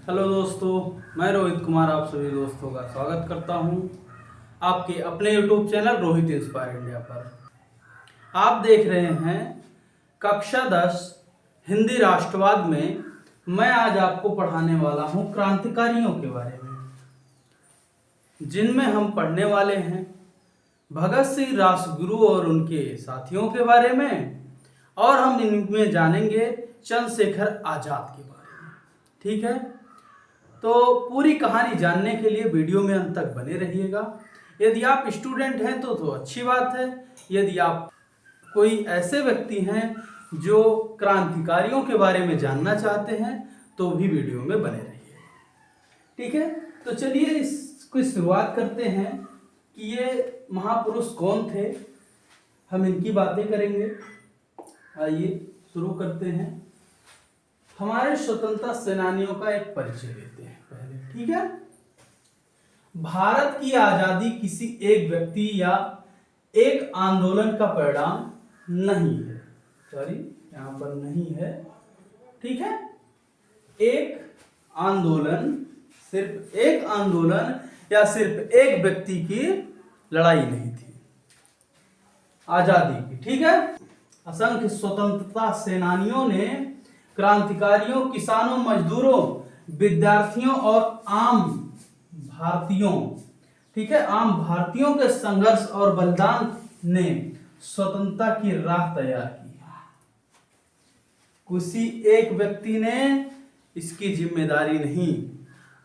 Hello दोस्तों, मैं रोहित कुमार आप सभी दोस्तों का स्वागत करता हूं आपके अपने YouTube channel Rohit inspire India पर। आप देख रहे हैं कक्षा 10 हिंदी राष्ट्रवाद में मैं आज आपको पढ़ाने वाला हूं क्रांतिकारियों के बारे में, जिनमें हम पढ़ने वाले हैं भगत सिंह, राजगुरु और उनके साथियों के बारे में, और हम इनमें जानेंगे चंद्रशेखर आजाद के बारे में। ठीक है, तो पूरी कहानी जानने के लिए वीडियो में अंत तक बने रहिएगा। यदि आप स्टूडेंट हैं तो अच्छी बात है, यदि आप कोई ऐसे व्यक्ति हैं जो क्रांतिकारियों के बारे में जानना चाहते हैं तो भी वीडियो में बने रहिए। ठीक है, तो चलिए इसकी शुरुआत करते हैं कि ये महापुरुष कौन थे, हम इनकी बातें करेंगे। आइए शुरू करते हैं। हमारे स्वतंत्रता सेनानियों का एक परिचय देते हैं पहले। ठीक है, भारत की आजादी किसी एक व्यक्ति या एक आंदोलन का परिणाम नहीं है। सॉरी, यहां पर नहीं है। ठीक है, एक आंदोलन, सिर्फ एक आंदोलन या सिर्फ एक व्यक्ति की लड़ाई नहीं थी आजादी की। ठीक है, असंख्य स्वतंत्रता सेनानियों ने क्रांतिकारियों, किसानों, मजदूरों, विद्यार्थियों और आम भारतीयों, ठीक है, आम भारतीयों के संघर्ष और बलिदान ने स्वतंत्रता की राह तैयार की। किसी एक व्यक्ति ने इसकी जिम्मेदारी नहीं,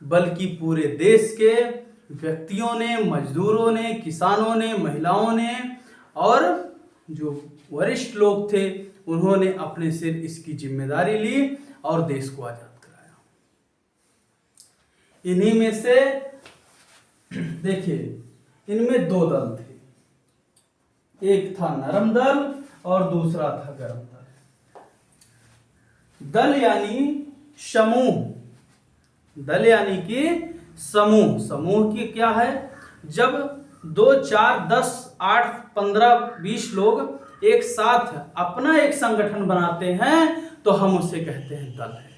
बल्कि पूरे देश के व्यक्तियों ने, मजदूरों ने, किसानों ने, महिलाओं ने और जो वरिष्ठ लोग थे उन्होंने अपने सिर इसकी जिम्मेदारी ली और देश को आजाद कराया। इन्हीं में से देखिए, इनमें दो दल थे, एक था नरम दल और दूसरा था गरम दल। दल यानी समूह, दल यानी कि समूह। समूह की क्या है, जब 2, 4, 10, 8, 15, 20 लोग एक साथ अपना एक संगठन बनाते हैं तो हम उसे कहते हैं दल है।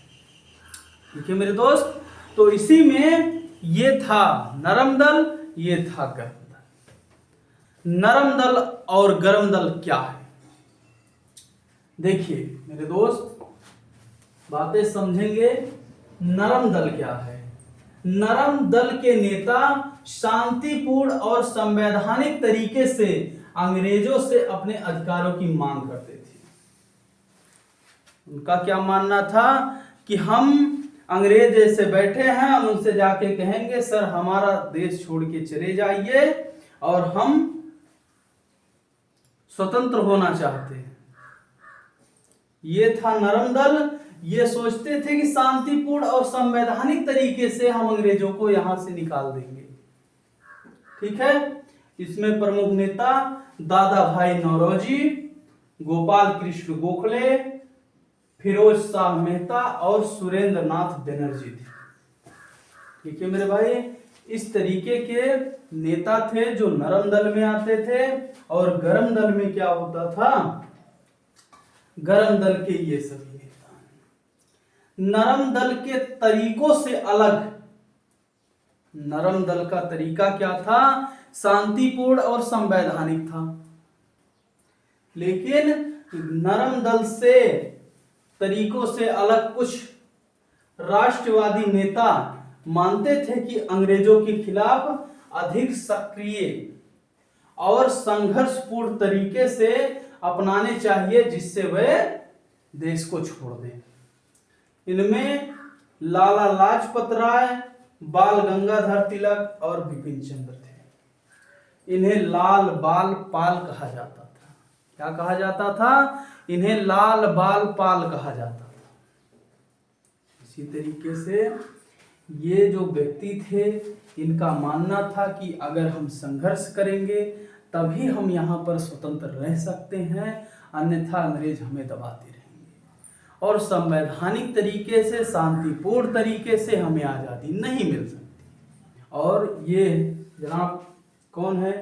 ठीक है मेरे दोस्त, तो इसी में ये था नरम दल, ये था गरम दल। नरम दल और गरम दल क्या है, देखिए मेरे दोस्त, बातें समझेंगे। नरम दल क्या है? नरम दल के नेता शांतिपूर्ण और संवैधानिक तरीके से अंग्रेजों से अपने अधिकारों की मांग करते थे। उनका क्या मानना था कि हम अंग्रेज जैसे बैठे हैं, हम उनसे जाके कहेंगे सर हमारा देश छोड़ के चले जाइए और हम स्वतंत्र होना चाहते हैं। ये था नरम दल। ये सोचते थे कि शांतिपूर्ण और संवैधानिक तरीके से हम अंग्रेजों को यहां से निकाल देंगे। ठीक है, इसमें प्रमुख नेता दादा भाई नौरोजी, गोपाल कृष्ण गोखले, फिरोज शाह मेहता और सुरेंद्र नाथ बनर्जी थे। ठीक है मेरे भाई, इस तरीके के नेता थे जो नरम दल में आते थे। और गरम दल में क्या होता था, गरम दल के ये सभी नेता नरम दल के तरीकों से अलग। नरम दल का तरीका क्या था, शांतिपूर्ण और संवैधानिक था। लेकिन नरम दल से तरीकों से अलग कुछ राष्ट्रवादी नेता मानते थे कि अंग्रेजों के खिलाफ अधिक सक्रिय और संघर्षपूर्ण तरीके से अपनाने चाहिए, जिससे वे देश को छोड़ दें। इनमें लाला लाजपत राय, बाल गंगाधर तिलक और बिपिन चंद्र थे। इन्हें लाल बाल पाल कहा जाता था। क्या कहा जाता था? इन्हें लाल बाल पाल कहा जाता था। इसी तरीके से ये जो व्यक्ति थे, इनका मानना था कि अगर हम संघर्ष करेंगे तभी हम यहाँ पर स्वतंत्र रह सकते हैं, अन्यथा अंग्रेज हमें दबाते रहेंगे और संवैधानिक तरीके से, शांतिपूर्ण तरीके से हमें आज़ादी नहीं मिल सकती। और ये जनाब कौन है?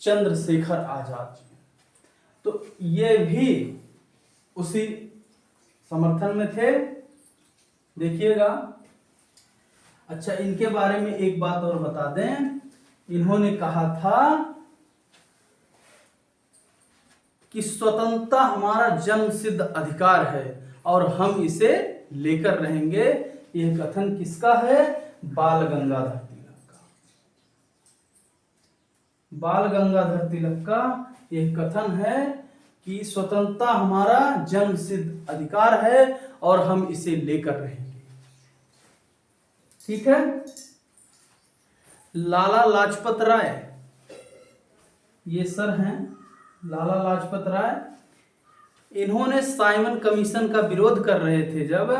चंद्रशेखर आजाद जी। तो ये भी उसी समर्थन में थे। देखिएगा, अच्छा, इनके बारे में एक बात और बता दें, इन्होंने कहा था कि स्वतंत्रता हमारा जन्म सिद्ध अधिकार है और हम इसे लेकर रहेंगे। यह कथन किसका है? बाल गंगाधर तिलक का। बाल गंगाधर तिलक का यह कथन है कि स्वतंत्रता हमारा जन्म सिद्ध अधिकार है और हम इसे लेकर रहेंगे। ठीक है। लाला लाजपत राय, ये सर हैं लाला लाजपत राय। इन्होंने साइमन कमीशन का विरोध कर रहे थे जब,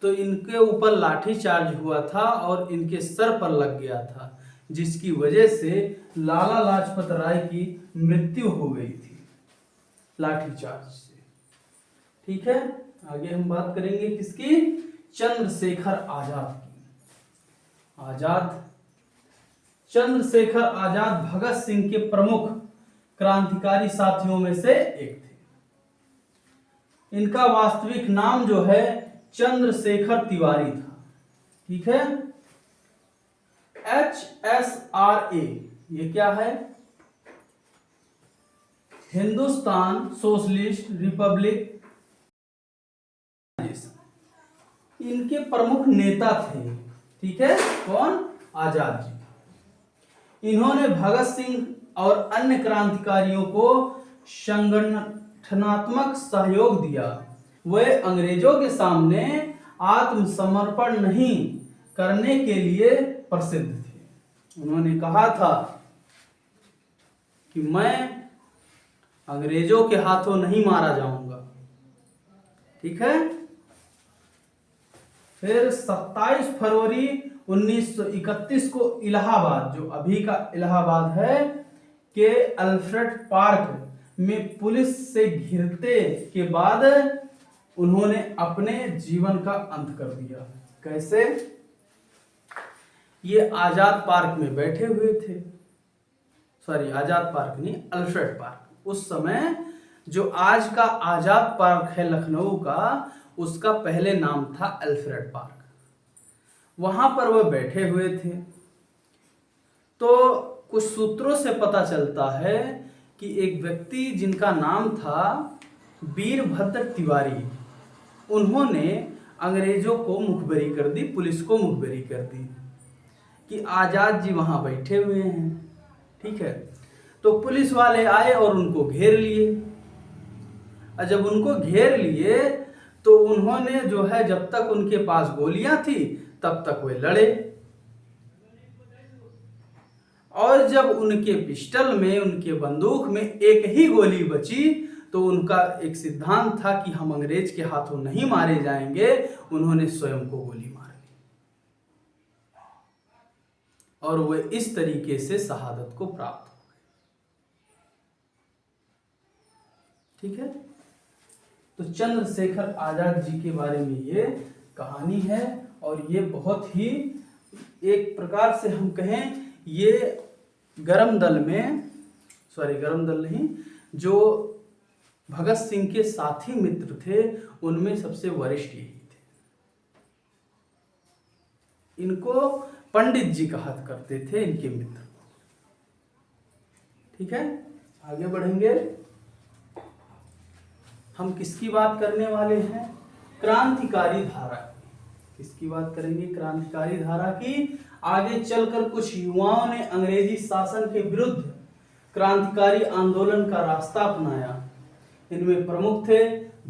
तो इनके ऊपर लाठीचार्ज हुआ था और इनके सर पर लग गया था, जिसकी वजह से लाला लाजपत राय की मृत्यु हो गई थी लाठीचार्ज से। ठीक है, आगे हम बात करेंगे किसकी? चंद्रशेखर आजाद की। चंद्रशेखर आजाद भगत सिंह के प्रमुख क्रांतिकारी साथियों में से एक थे। इनका वास्तविक नाम जो है चंद्रशेखर तिवारी था। ठीक है। HSRA ये क्या है? Hindustan socialist Republic. इनके प्रमुख नेता थे। ठीक है, कौन? आजाद जी। इन्होंने भगत सिंह और अन्य क्रांतिकारियों को संगठनात्मक सहयोग दिया। वे अंग्रेजों के सामने आत्मसमर्पण नहीं करने के लिए प्रसिद्ध थे। उन्होंने कहा था कि मैं अंग्रेजों के हाथों नहीं मारा जाऊंगा। ठीक है। फिर 27 फरवरी 1931 को इलाहाबाद, जो अभी का इलाहाबाद है, के अल्फ्रेड पार्क में पुलिस से घिरते के बाद उन्होंने अपने जीवन का अंत कर दिया। कैसे? ये आजाद पार्क में बैठे हुए थे, सॉरी आजाद पार्क नहीं, अल्फ्रेड पार्क। उस समय जो आज का आजाद पार्क है लखनऊ का, उसका पहले नाम था अल्फ्रेड पार्क। वहां पर वह बैठे हुए थे। तो कुछ सूत्रों से पता चलता है कि एक व्यक्ति जिनका नाम था वीरभद्र तिवारी, उन्होंने अंग्रेजों को मुखबरी कर दी, पुलिस को मुखबरी कर दी कि आजाद जी वहां बैठे हुए हैं। ठीक है। तो पुलिस वाले आए और उनको घेर लिए। और जब उनको घेर लिए तो उन्होंने जो है, जब तक उनके पास गोलियां थी तब तक वे लड़े, और जब उनके पिस्टल में, उनके बंदूक में एक ही गोली बची, तो उनका एक सिद्धांत था कि हम अंग्रेज के हाथों नहीं मारे जाएंगे। उन्होंने स्वयं को गोली मार ली और वे इस तरीके से शहादत को प्राप्त हो गए। ठीक है। तो चंद्रशेखर आजाद जी के बारे में ये कहानी है, और ये बहुत ही, एक प्रकार से हम कहें, ये गरम दल में, सॉरी गरम दल नहीं, जो भगत सिंह के साथी मित्र थे उनमें सबसे वरिष्ठ यही थे। इनको पंडित जी कहा करते थे, इनके मित्र। ठीक है, आगे बढ़ेंगे। हम किसकी बात करने वाले हैं? क्रांतिकारी धारा। किसकी बात करेंगे? क्रांतिकारी धारा की। आगे चलकर कुछ युवाओं ने अंग्रेजी शासन के विरुद्ध क्रांतिकारी आंदोलन का रास्ता अपनाया। इनमें प्रमुख थे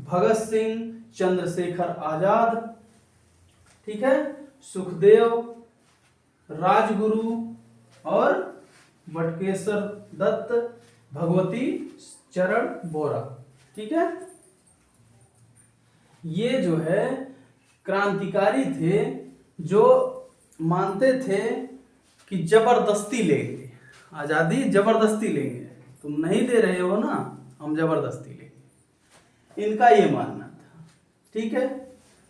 भगत सिंह, चंद्रशेखर आजाद, ठीक है, सुखदेव, राजगुरु और बटुकेश्वर दत्त, भगवती चरण बोरा। ठीक है। ये जो है क्रांतिकारी थे जो मानते थे कि जबरदस्ती लेंगे, आजादी जबरदस्ती लेंगे, तुम नहीं दे रहे हो ना, हम जबरदस्ती लेंगे, इनका ये मानना था। ठीक है।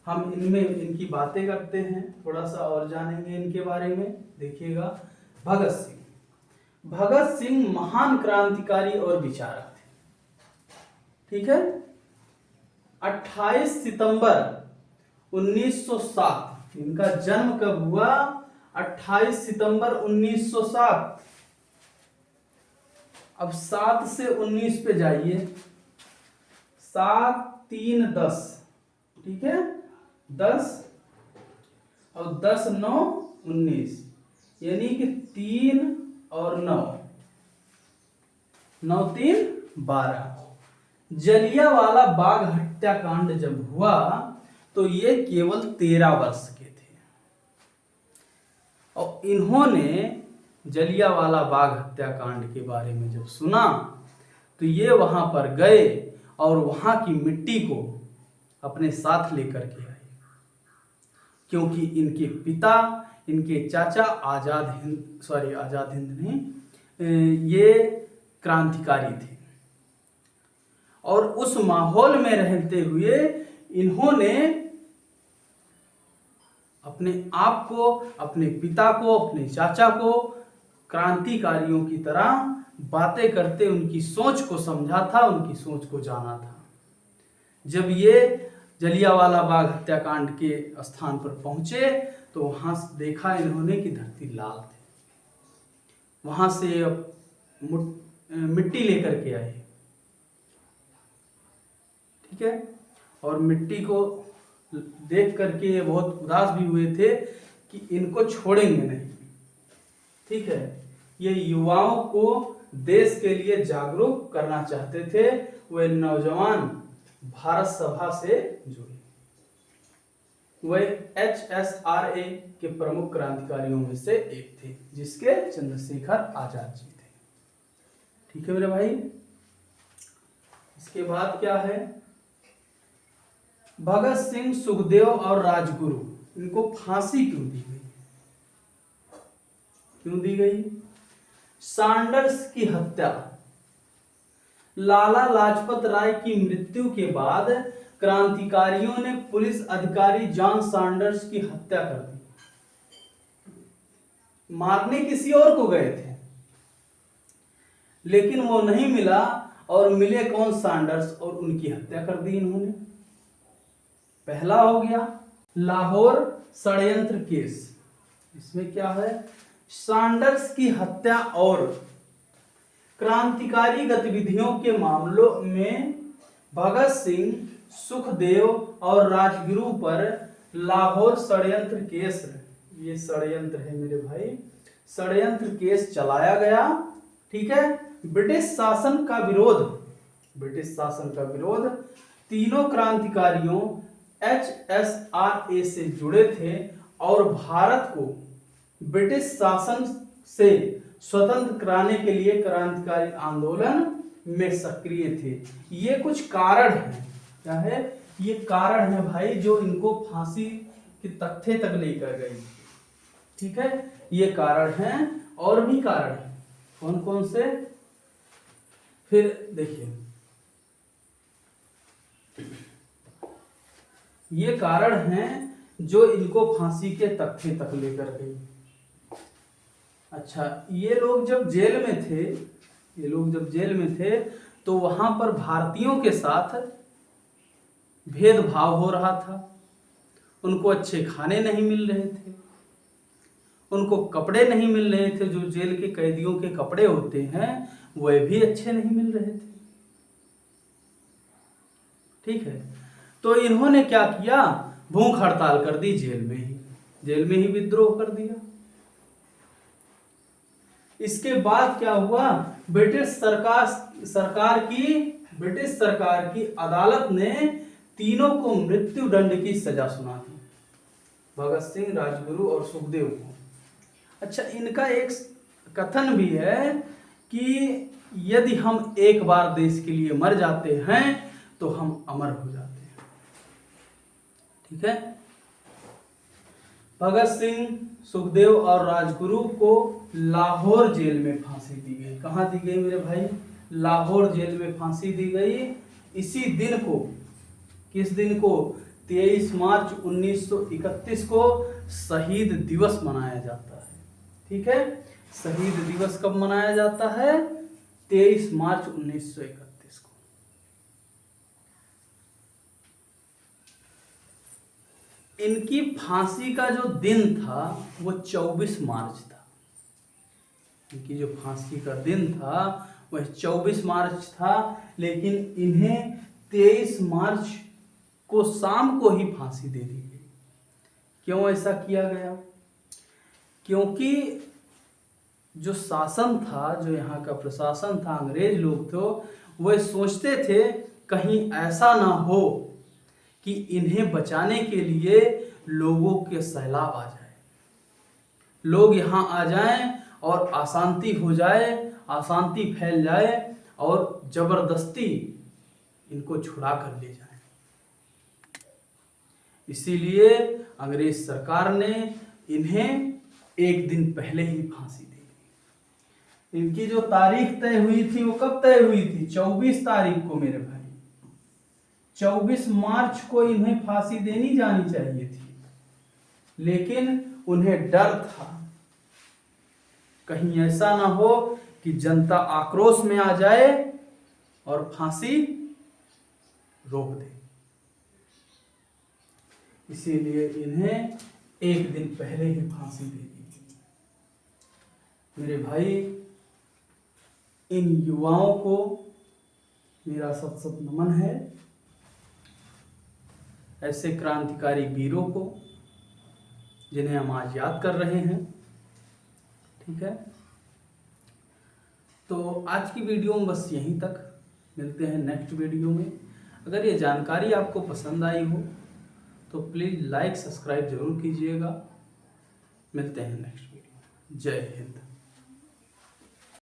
हम इनमें इनकी बातें करते हैं, थोड़ा सा और जानेंगे इनके बारे में। देखिएगा, भगत सिंह। भगत सिंह महान क्रांतिकारी और विचारक थे। ठीक है। 28 सितंबर 1907 इनका जन्म कब हुआ? 28 सितंबर 1907। अब 7 से 19 पे जाइए, 7 3 10, ठीक है, 10 और 10 9 19, यानी कि 3 और 9, 9 3 12। जलियांवाला बाग हत्याकांड जब हुआ तो ये केवल 13 वर्ष के थे, और इन्होंने जलियांवाला बाग हत्याकांड के बारे में जब सुना तो ये वहां पर गए और वहां की मिट्टी को अपने साथ लेकर के आए, क्योंकि इनके पिता, इनके चाचा आजाद हिंद नहीं, ये क्रांतिकारी थे। और उस माहौल में रहते हुए इन्होंने अपने आप को, अपने पिता को, अपने चाचा को क्रांतिकारियों की तरह बातें करते उनकी सोच को समझा था, उनकी सोच को जाना था। जब ये जलियांवाला बाग हत्याकांड के स्थान पर पहुंचे तो वहां देखा इन्होंने कि धरती लाल थी। वहां से मिट्टी लेकर के आए, ठीक है, और मिट्टी को देख करके ये बहुत उदास भी हुए थे कि इनको छोड़ेंगे नहीं, ठीक है। ये युवाओं को देश के लिए जागरूक करना चाहते थे। वे नौजवान भारत सभा से जुड़े। वे HSRA के प्रमुख क्रांतिकारियों में से एक थे, जिसके चंद्रशेखर आजाद जी थे, ठीक है मेरे भाई। इसके बाद क्या है, भगत सिंह, सुखदेव और राजगुरु, इनको फांसी क्यों दी गई? क्यों दी गई? सैंडर्स की हत्या, लाला लाजपत राय की मृत्यु के बाद क्रांतिकारियों ने पुलिस अधिकारी जॉन सैंडर्स की हत्या कर दी। मारने किसी और को गए थे, लेकिन वो नहीं मिला, और मिले कौन? सैंडर्स, और उनकी हत्या कर दी इन्होंने। पहला हो गया लाहौर षड्यंत्र केस। इसमें क्या है, सैंडर्स की हत्या और क्रांतिकारी गतिविधियों के मामलों में भगत सिंह, सुखदेव और राजगुरु पर लाहौर षड्यंत्र केस, ये षड्यंत्र है मेरे भाई, षड्यंत्र केस चलाया गया, ठीक है। ब्रिटिश शासन का विरोध, तीनों क्रांतिकारियों HSRA से जुड़े थे और भारत को ब्रिटिश शासन से स्वतंत्र कराने के लिए क्रांतिकारी आंदोलन में सक्रिय थे। ये कुछ कारण हैं, क्या है? ये कारण है भाई जो इनको फांसी के तख्ते तक लेकर गई, ठीक है। ये कारण हैं, और भी कारण हैं, कौन कौन से? फिर देखिए, ये कारण हैं जो इनको फांसी के तख्ते तक लेकर गई। अच्छा, ये लोग जब जेल में थे तो वहां पर भारतीयों के साथ भेदभाव हो रहा था। उनको अच्छे खाने नहीं मिल रहे थे, उनको कपड़े नहीं मिल रहे थे, जो जेल के कैदियों के कपड़े होते हैं वह भी अच्छे नहीं मिल रहे थे, ठीक है। तो इन्होंने क्या किया, भूख हड़ताल कर दी, जेल में ही विद्रोह कर दिया। इसके बाद क्या हुआ, ब्रिटिश सरकार की अदालत ने तीनों को मृत्यु दंड की सजा सुना दी, भगत सिंह, राजगुरु और सुखदेव को। अच्छा, इनका एक कथन भी है कि यदि हम एक बार देश के लिए मर जाते हैं तो हम अमर हो जाते हैं, ठीक है। भगत सिंह, सुखदेव और राजगुरु को लाहौर जेल में फांसी दी गई। कहां दी गई मेरे भाई? लाहौर जेल में फांसी दी गई। इसी दिन को, किस दिन को? 23 मार्च 1931 को शहीद दिवस मनाया जाता है, ठीक है। शहीद दिवस कब मनाया जाता है? 23 मार्च 1931 को। इनकी फांसी का जो दिन था वो 24 मार्च था। इनकी जो फांसी का दिन था वह 24 मार्च था, लेकिन इन्हें 23 मार्च को शाम को ही फांसी दे दी गई। क्यों ऐसा किया गया? क्योंकि जो शासन था, जो यहाँ का प्रशासन था, अंग्रेज लोग थे, वह सोचते थे कहीं ऐसा ना हो कि इन्हें बचाने के लिए लोगों के सैलाब आ जाए, लोग यहाँ आ जाएं और अशांति हो जाए, अशांति फैल जाए और जबरदस्ती इनको छुड़ा कर ले जाए। इसीलिए अंग्रेज सरकार ने इन्हें एक दिन पहले ही फांसी दे दी। इनकी जो तारीख तय हुई थी वो कब तय हुई थी? 24 तारीख को मेरे भाई। 24 मार्च को इन्हें फांसी देनी जानी चाहिए थी, लेकिन उन्हें डर था कहीं ऐसा ना हो कि जनता आक्रोश में आ जाए और फांसी रोक दे। इसीलिए इन्हें एक दिन पहले ही फांसी दे दी गई। मेरे भाई, इन युवाओं को मेरा सत सत नमन है, ऐसे क्रांतिकारी वीरों को जिन्हें हम आज याद कर रहे हैं। ठीक है, तो आज की वीडियो में बस यहीं तक। मिलते हैं नेक्स्ट वीडियो में। अगर ये जानकारी आपको पसंद आई हो तो प्लीज़ लाइक सब्सक्राइब जरूर कीजिएगा। मिलते हैं नेक्स्ट वीडियो में। जय हिंद।